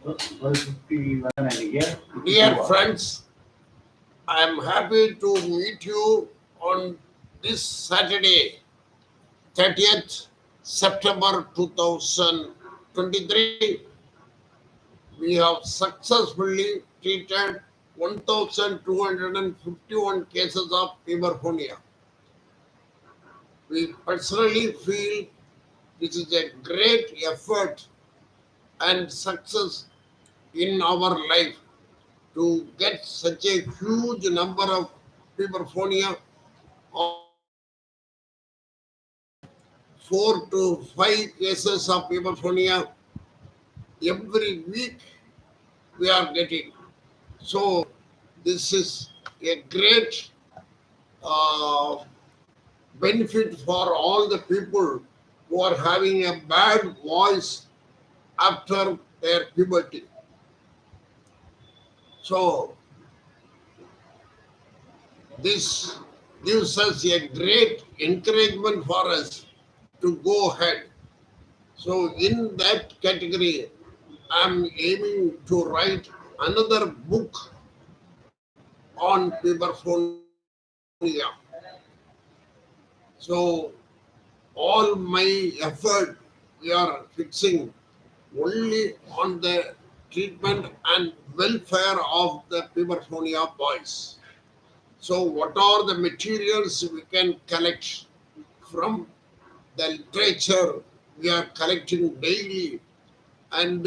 12:51 and here. Dear friends, I am happy to meet you on this Saturday, 30th September 2023. We have successfully treated 1,251 cases of puberphonia. We personally feel this is a great effort and success in our life to get such a huge number of puberphonia, almost 4 to 5 cases of puberphonia every week we are getting. So this is a great uh, benefit for all the people who are having a bad voice after their puberty. So this gives us a great encouragement for us to go ahead. So in that category, I'm aiming to write another book on puberphonia. So all my effort we are fixing only on the treatment and welfare of the puberphonia boys. So what are the materials we can collect from the literature we are collecting daily, and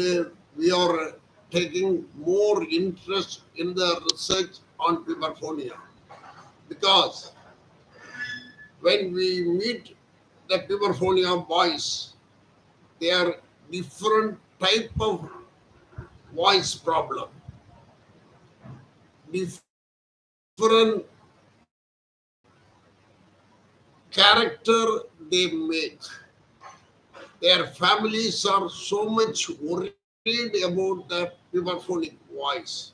we are taking more interest in the research on puberphonia, because when we meet the puberphonia boys, they are different type of voice problem, different character they make. Their families are so much worried about the puberphonic voice.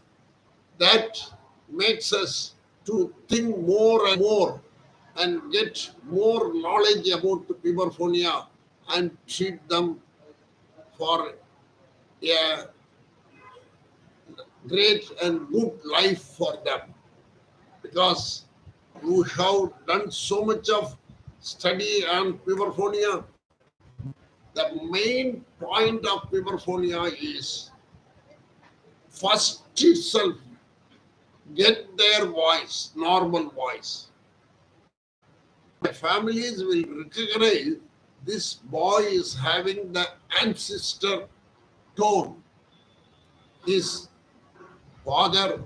That makes us to think more and more and get more knowledge about the puberphonia and treat them for a great and good life for them. Because you have done so much of study on puberphonia, the main point of puberphonia is first itself get their voice, normal voice. The families will recognize this boy is having the ancestor tone, his father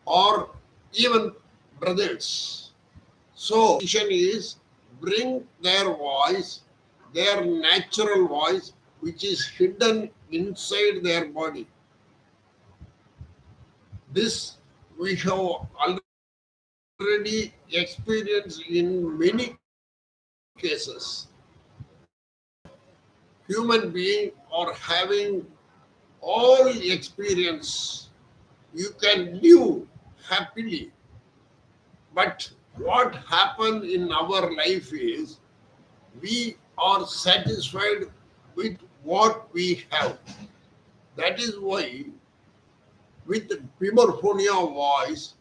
or even brothers. So, is bring their voice, their natural voice, which is hidden inside their body. This we have already experienced in many cases. Human beings are having all experience. You can live happily. But what happens in our life is we are satisfied with what we have. That is why with puberphonia voice,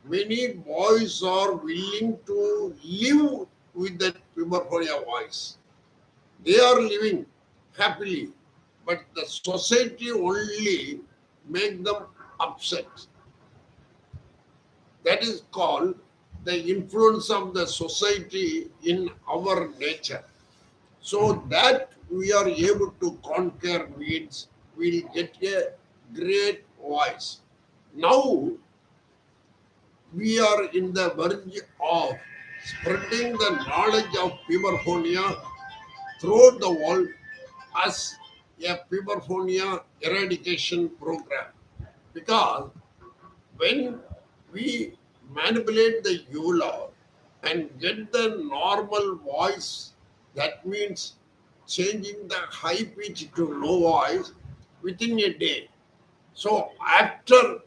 many boys are willing to live with that puberphonia voice. They are living happily, but the society only make them upset. That is called the influence of the society in our nature. So that we are able to conquer means we'll get a great voice. Now we are in the verge of spreading the knowledge of puberphonia throughout the world as a puberphonia eradication program. Because when we manipulate the uvula and get the normal voice, that means changing the high pitch to low voice within a day. So after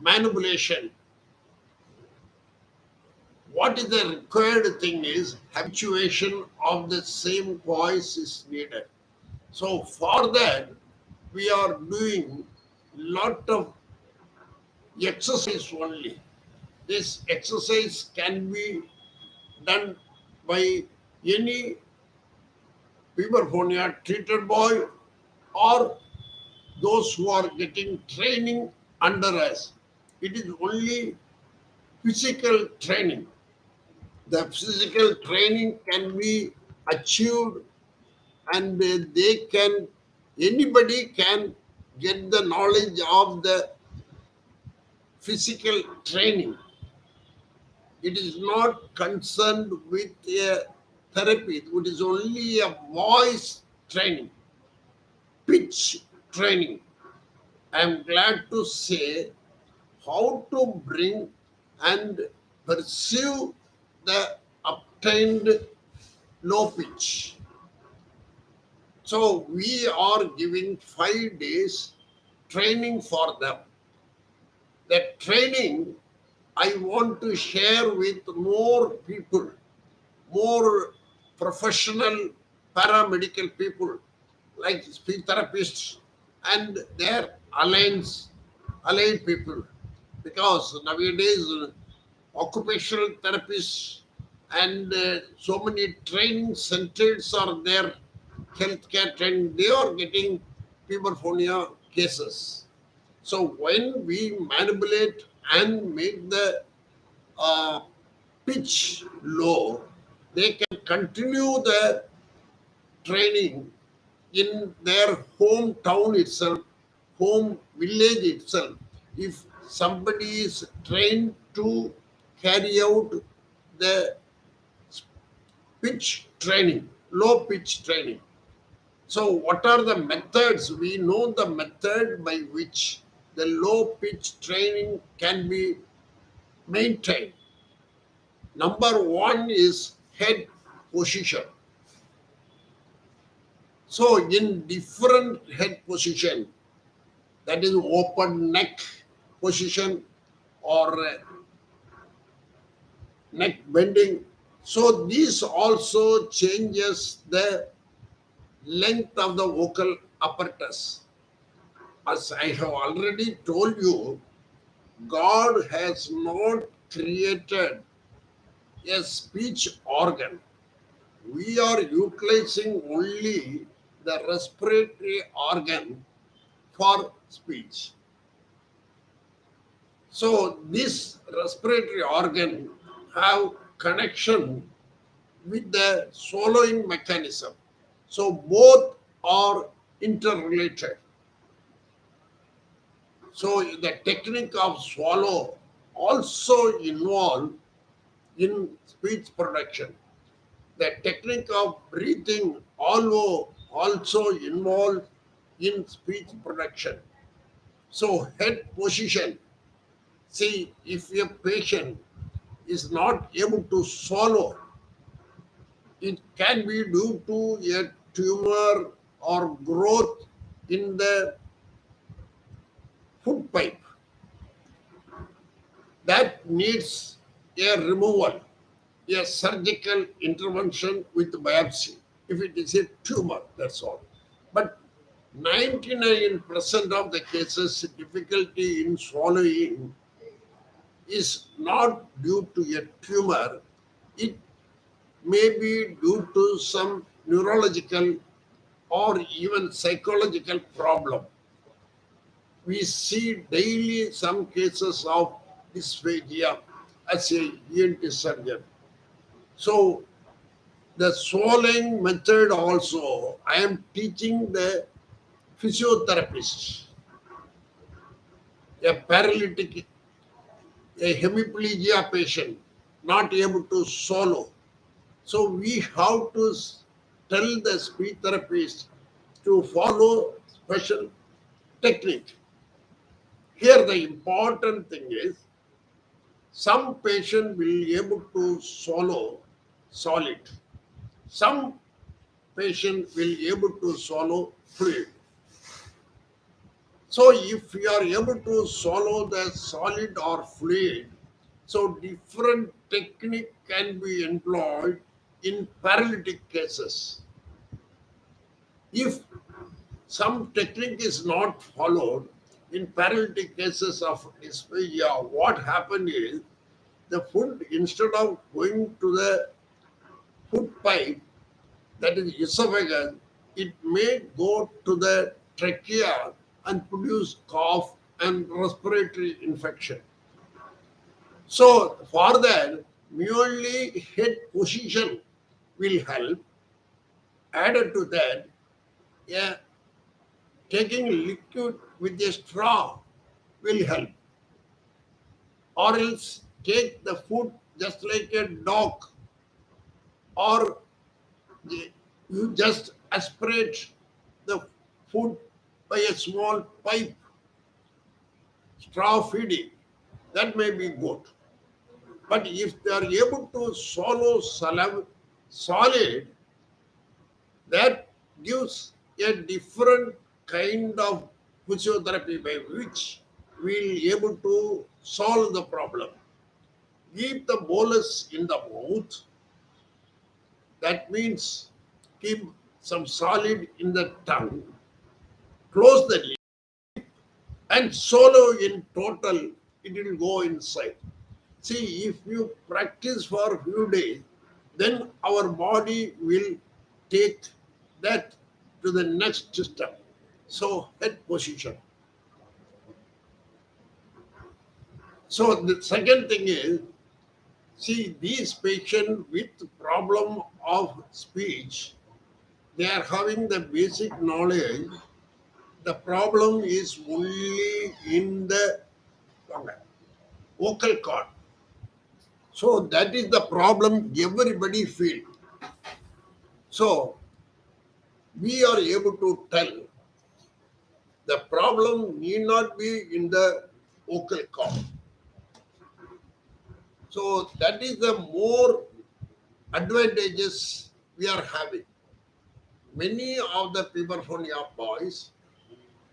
manipulation, what is the required thing is habituation of the same voice is needed. So for that, we are doing lot of exercise only. This exercise can be done by any Puberphonia treated boy or those who are getting training under us. It is only physical training. The physical training can be achieved, and anybody can get the knowledge of the physical training. It is not concerned with a therapy. It is only a voice training, pitch training. I am glad to say how to bring and perceive the obtained low pitch. So we are giving 5 days training for them. That training I want to share with more people, more professional paramedical people like speech therapists and their allied people, because nowadays occupational therapists and so many training centers are there, healthcare training, they are getting puberphonia cases. So when we manipulate and make the uh, pitch low, they can continue the training in their hometown itself, home village itself. If somebody is trained to carry out the pitch training, low pitch training. So, what are the methods? We know the method by which the low pitch training can be maintained. Number one is head position. So, in different head position, that is open neck position or neck bending. So, this also changes the length of the vocal apparatus. As I have already told you, God has not created a speech organ. We are utilizing only the respiratory organ for speech. So this respiratory organ have connection with the swallowing mechanism. So both are interrelated. So the technique of swallow also involved in speech production. The technique of breathing also involved in speech production. So head position. See, if a patient is not able to swallow, it can be due to a tumor or growth in the food pipe that needs a removal, a surgical intervention with biopsy. If it is a tumor, that's all. But 99% of the cases, difficulty in swallowing is not due to a tumor. It may be due to some neurological or even psychological problem. We see daily some cases of dysphagia as a ENT surgeon. So the swallowing method also, I am teaching the physiotherapist, a paralytic, a hemiplegia patient, not able to swallow. So we have to tell the speech therapist to follow special technique. Here the important thing is some patient will be able to swallow solid. Some patient will be able to swallow fluid. So if you are able to swallow the solid or fluid, so different technique can be employed in paralytic cases. If some technique is not followed in paralytic cases of dysphagia. What happened is the food, instead of going to the food pipe, that is esophagus, it may go to the trachea and produce cough and respiratory infection. So for that, merely head position will help. Added to that, yeah, taking liquid with a straw will help. Or else take the food just like a dog, or you just aspirate the food by a small pipe, straw feeding. That may be good. But if they are able to swallow solid, that gives a different kind of physiotherapy by which we will able to solve the problem. Keep the bolus in the mouth. That means keep some solid in the tongue. Close the lid and swallow in total. It will go inside. See, if you practice for a few days, then our body will take that to the next step. So, head position. So, the second thing is, see, these patients with problem of speech, they are having the basic knowledge. The problem is only in the vocal cord. So that is the problem everybody feel. So we are able to tell the problem need not be in the vocal cord. So that is the more advantages we are having. Many of the Puberphonia boys,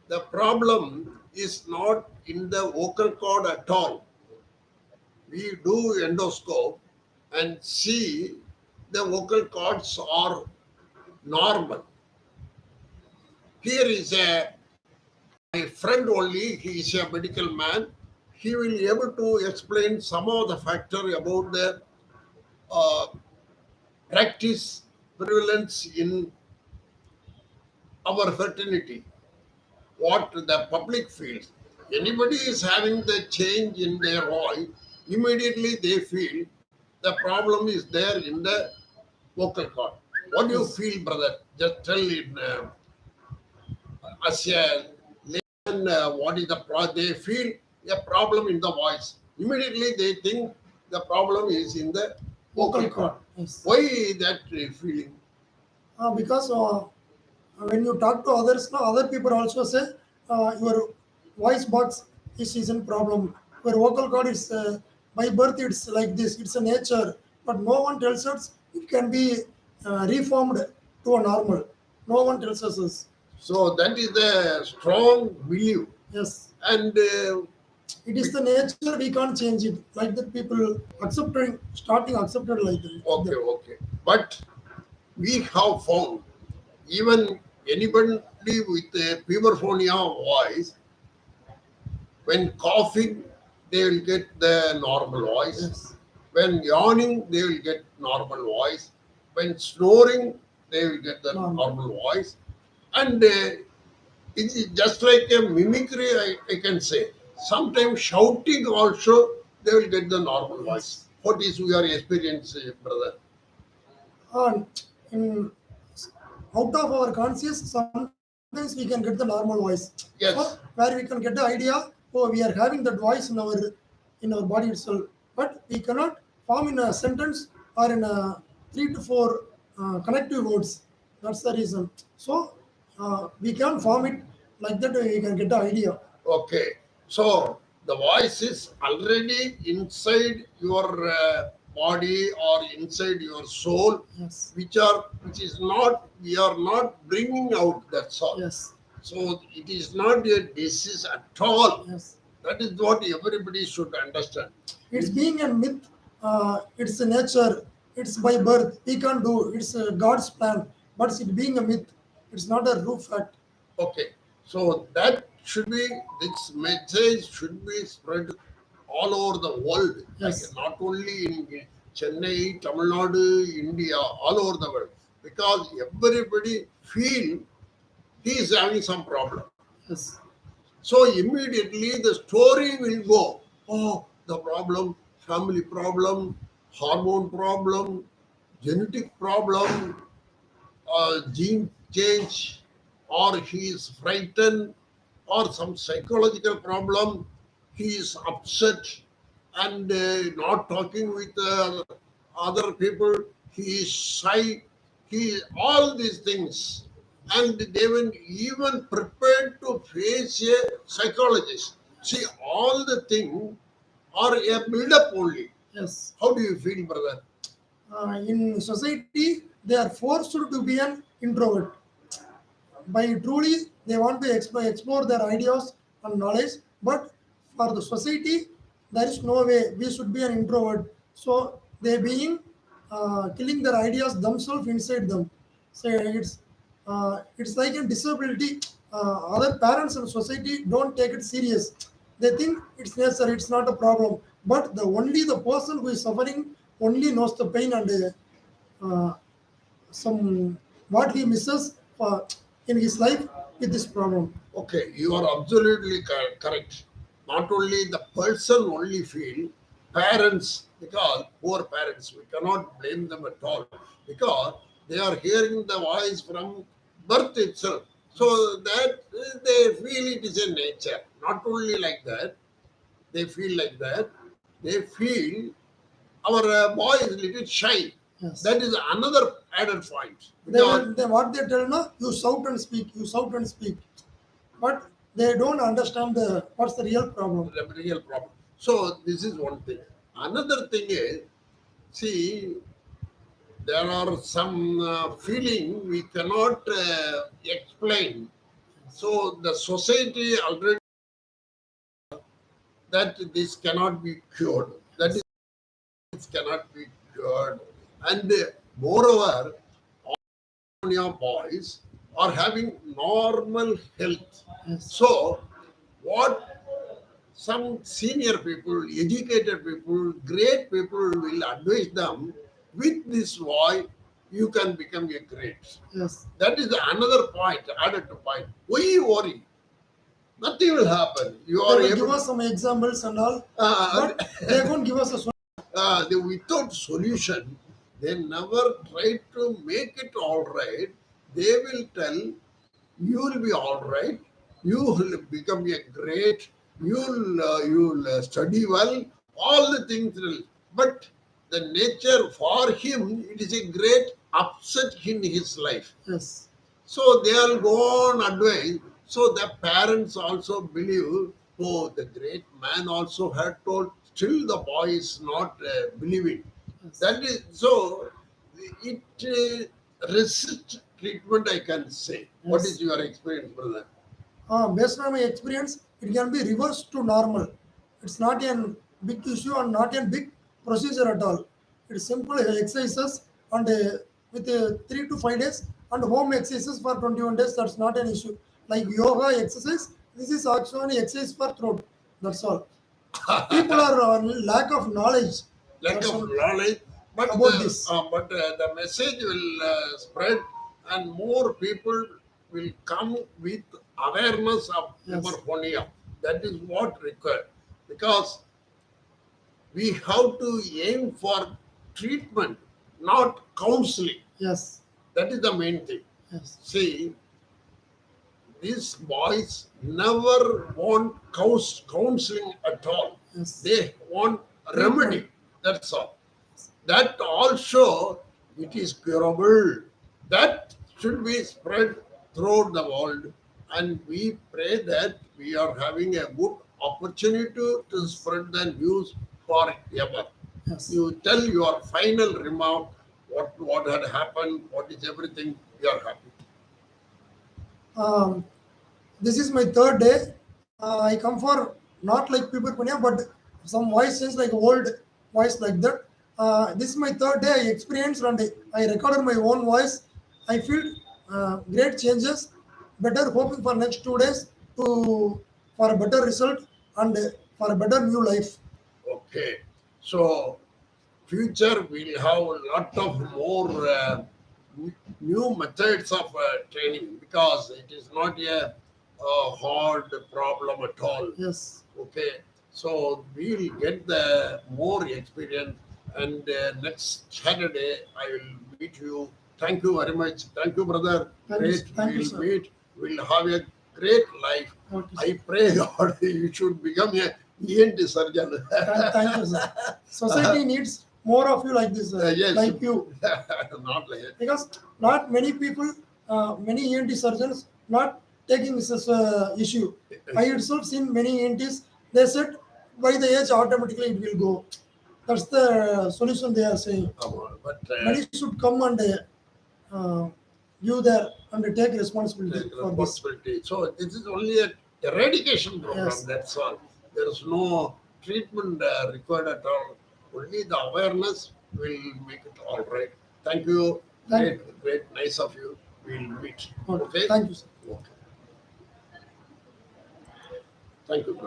the problem is not in the vocal cord at all. We do endoscope and see the vocal cords are normal. Here is my friend only, he is a medical man. He will be able to explain some of the factor about the uh, practice prevalence in our fraternity, what the public feels. Anybody is having the change in their voice, immediately they feel the problem is there in the vocal cord. What do you feel, brother? Just tell it as a layman, what is the they feel a problem in the voice. Immediately they think the problem is in the vocal cord. Yes. Why that feeling? Because when you talk to others, now other people also say your voice box isn't problem. Your vocal cord is by birth it's like this. It's a nature, but no one tells us it can be reformed to a normal. No one tells us this. So that is the strong belief. Yes, And it is the nature. We can't change it. Like that, people accepting starting accepted like that. okay. But we have found even anybody with a puberphonia voice, when coughing, they will get the normal voice. Yes. When yawning, they will get normal voice. When snoring, they will get the normal voice. And it is just like a mimicry, I can say. Sometimes shouting also, they will get the normal voice. What is your experience, brother? And in out of our conscious, sometimes we can get the normal voice. Yes. Where we can get the idea, oh, we are having that voice in our body itself, but we cannot form in a sentence or in a 3 to 4 connective words. That's the reason. So we can form it like that. We can get the idea. Okay. So the voice is already inside your body or inside your soul, Yes. which is not, we are not bringing out, that's all. Yes. So it is not a disease at all. Yes. That is what everybody should understand. It's being a myth. It's a nature. It's by birth. We can't do. It's God's plan. But it's being a myth. It's not a true fact. Okay, so that should be, this message should be spread all over the world, like Yes. not only in Chennai, Tamil Nadu, India, all over the world, because everybody feel he is having some problem. Yes. So immediately the story will go, oh, the problem, family problem, hormone problem, genetic problem, gene change, or he is frightened, or some psychological problem, he is upset and not talking with other people, he is shy, he all these things. And they will even prepared to face a psychologist. See, all the things are a build-up only. Yes. How do you feel, brother? In society, they are forced to be an introvert. By truly, they want to explore their ideas and knowledge, but for the society, there is no way we should be an introvert. So they being killing their ideas themselves inside them. So it's like a disability. Other parents and society don't take it serious. They think it's necessary, it's not a problem. But the only the person who is suffering only knows the pain and uh, some what he misses in his life with this problem. Okay, you are absolutely correct. Not only the person only feel, parents, because poor parents, we cannot blame them at all, because they are hearing the voice from birth itself. So that they feel it is a nature. Not only like that, they feel like that. They feel our boy is little shy. Yes. That is another added point. They Because will what they tell no, you shout and speak, you shout and speak. But they don't understand the what's the real problem. the real problem. So this is one thing. Another thing is, see, there are some feeling we cannot explain. So the society already that this cannot be cured. That is, it cannot be cured. And moreover, your boys are having normal health. Yes. So what some senior people, educated people, great people will advise them, with this boy, you can become a great. Yes. That is another point, added to point. Why you worry? Nothing will happen. You They are will give able us some examples and all, uh, but they won't give us a solution. without solution, they never try to make it all right. They will tell, you will be all right, you will become a great, you'll study well, all the things will. But the nature for him, it is a great upset in his life. Yes. So they will go on advice. So the parents also believe, oh, the great man also had told, still the boy is not believing. Yes. That is so, it resists treatment, I can say. What Yes. is your experience, brother? Based on my experience, it can be reversed to normal. It's not a big issue and not a big procedure at all. It's simple exercises and with 3 to 5 days and home exercises for 21 days. That's not an issue. Like yoga exercise, this is actually exercise for throat. That's all. People are lack of knowledge. Lack That's of all knowledge, but about this. the message will spread, and more people will come with awareness of Yes. Puberphonia. That is what required, because we have to aim for treatment, not counseling. Yes. That is the main thing. Yes. See, these boys never want counseling at all. Yes. They want remedy. That's all. That also, it is curable. That should be spread throughout the world. And we pray that we are having a good opportunity to spread the news forever. Yes. You tell your final remark, what had happened, what is everything, you are happy. Um, this is my third day. I come for not like Puberphonia, but some voice change like old voice like that. This is my third day. I experienced and I recorded my own voice. I feel great changes. better hoping for next 2 days to for a better result and for a better new life. Okay. So future we'll have a lot of more new methods of training because it is not a hard problem at all. Yes. Okay, so we'll get the more experience, and next Saturday I will meet you. Thank you very much. Thank you, brother. Great. Thank you, We'll sir. meet. We'll have a great life. Okay, sir. I pray God you should become a ENT surgeon. Thank you, sir. Society needs more of you like this, sir. Yes. Like you, Not like that. because not many people, many ENT surgeons not taking this as a issue. I itself seen many ENTs. They said by the age automatically it will go. That's the solution they are saying. But Many should come and uh, give their and take responsibility take for this. responsibility. So this is only a eradication program. Yes. That's all. There is no treatment required at all. Only the awareness will make it all right. Thank you. Thank Great, nice of you. We'll meet. Okay. Okay. Thank you, sir. Okay. Thank you.